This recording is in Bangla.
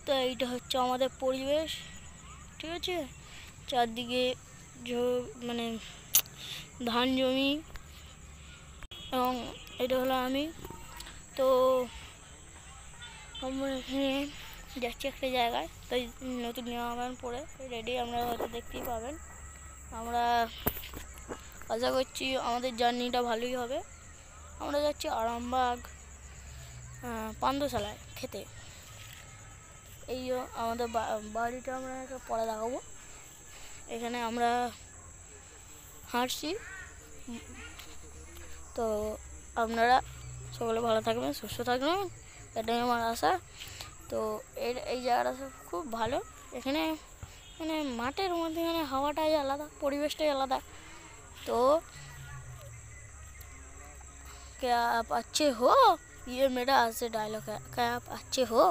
তো এইটা হচ্ছে আমাদের পরিবেশ, ঠিক আছে। চারদিকে মানে ধান জমি, এবং এটা হলো আমি। তো আমরা এখানে যাচ্ছি একটা জায়গায়, তাই নতুন জামা প্যান্ট পরে রেডি, আমরা হয়তো দেখতেই পাবেন। আমরা আশা করছি আমাদের জার্নিটা ভালোই হবে। আমরা যাচ্ছি আরামবাগ পান্থশালায় খেতে। এই আমাদের বাড়িটা আমরা পরে দেখাবো। এখানে আমরা হাঁটছি। তো আপনারা সকলে ভালো থাকবেন, সুস্থ থাকবেন, এটাই আমার আশা। তো এই জায়গাটা খুব ভালো। এখানে মানে মাঠের মধ্যে এখানে হাওয়াটাই আলাদা, পরিবেশটাই আলাদা। তো क्या आप अच्छे हो, ये मेरा आज से डायलॉग है, क्या आप अच्छे हो।